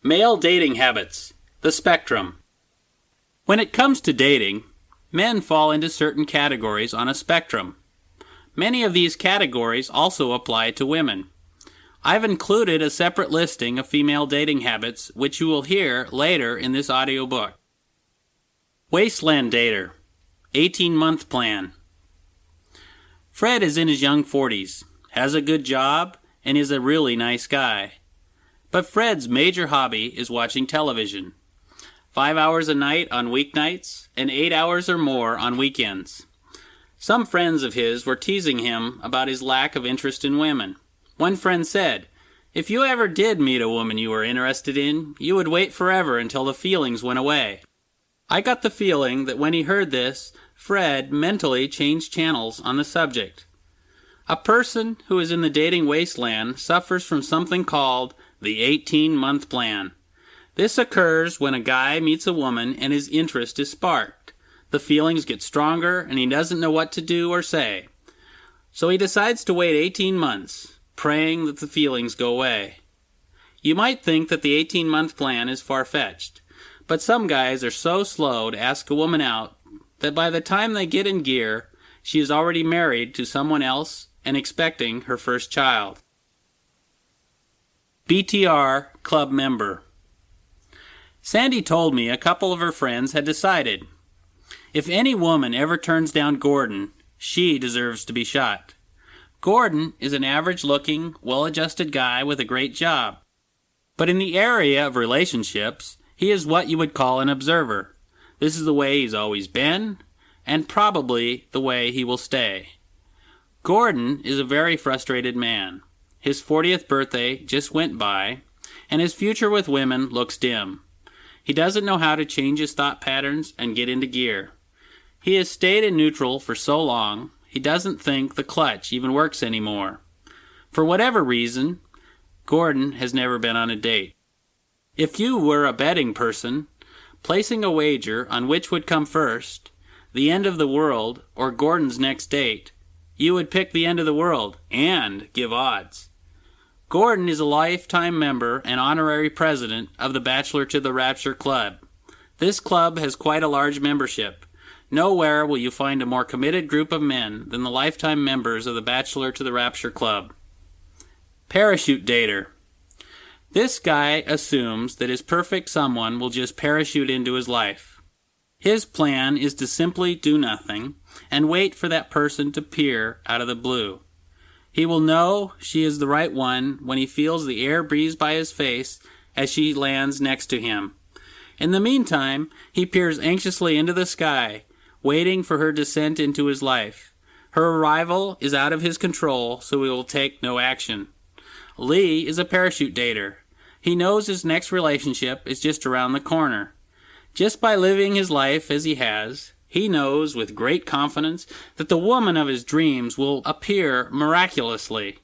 Male dating habits. The spectrum. When it comes to dating, men fall into certain categories on a spectrum. Many of these categories also apply to women. I've included a separate listing of female dating habits, which you will hear later in this audiobook. Wasteland dater. 18-month plan. Fred is in his young 40s, has a good job, and is a really nice guy. But Fred's major hobby is watching television. 5 hours a night on weeknights, and 8 hours or more on weekends. Some friends of his were teasing him about his lack of interest in women. One friend said, "If you ever did meet a woman you were interested in, you would wait forever until the feelings went away." I got the feeling that when he heard this, Fred mentally changed channels on the subject. A person who is in the dating wasteland suffers from something called the 18-month plan. This occurs when a guy meets a woman and his interest is sparked. The feelings get stronger and he doesn't know what to do or say. So he decides to wait 18 months, praying that the feelings go away. You might think that the 18-month plan is far-fetched, but some guys are so slow to ask a woman out that by the time they get in gear, she is already married to someone else and expecting her first child. BTR Club Member. Sandy told me a couple of her friends had decided, if any woman ever turns down Gordon, she deserves to be shot. Gordon is an average-looking, well-adjusted guy with a great job. But in the area of relationships, he is what you would call an observer. This is the way he's always been, and probably the way he will stay. Gordon is a very frustrated man. His 40th birthday just went by, and his future with women looks dim. He doesn't know how to change his thought patterns and get into gear. He has stayed in neutral for so long, he doesn't think the clutch even works anymore. For whatever reason, Gordon has never been on a date. If you were a betting person, placing a wager on which would come first, the end of the world or Gordon's next date, you would pick the end of the world and give odds. Gordon is a lifetime member and honorary president of the Bachelor to the Rapture Club. This club has quite a large membership. Nowhere will you find a more committed group of men than the lifetime members of the Bachelor to the Rapture Club. Parachute dater. This guy assumes that his perfect someone will just parachute into his life. His plan is to simply do nothing and wait for that person to appear out of the blue. He will know she is the right one when he feels the air breeze by his face as she lands next to him. In the meantime, he peers anxiously into the sky, waiting for her descent into his life. Her arrival is out of his control, so he will take no action. Lee is a parachute dater. He knows his next relationship is just around the corner. Just by living his life as he has, he knows with great confidence that the woman of his dreams will appear miraculously.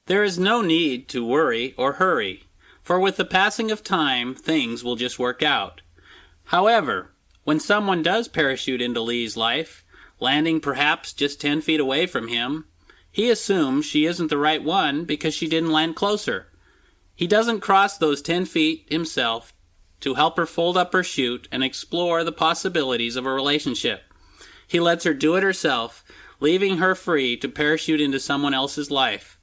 There is no need to worry or hurry, for with the passing of time, things will just work out. However, when someone does parachute into Lee's life, landing perhaps just 10 feet away from him, he assumes she isn't the right one because she didn't land closer. He doesn't cross those 10 feet himself to help her fold up her chute and explore the possibilities of a relationship. He lets her do it herself, leaving her free to parachute into someone else's life.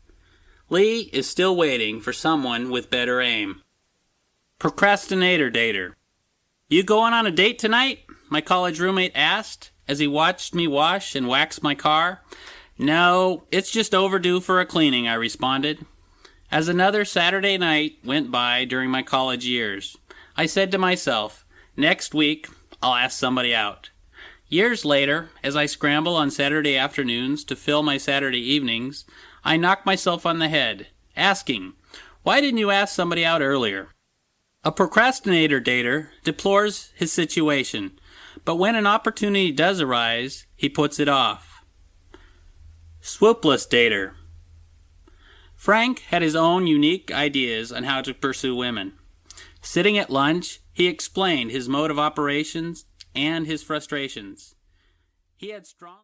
Lee is still waiting for someone with better aim. Procrastinator dater. "You going on a date tonight?" my college roommate asked as he watched me wash and wax my car. "No, it's just overdue for a cleaning," I responded. As another Saturday night went by during my college years, I said to myself, next week, I'll ask somebody out. Years later, as I scramble on Saturday afternoons to fill my Saturday evenings, I knock myself on the head, asking, why didn't you ask somebody out earlier? A procrastinator dater deplores his situation, but when an opportunity does arise, he puts it off. Swoopless dater. Frank had his own unique ideas on how to pursue women. Sitting at lunch, he explained his mode of operations and his frustrations. He had strong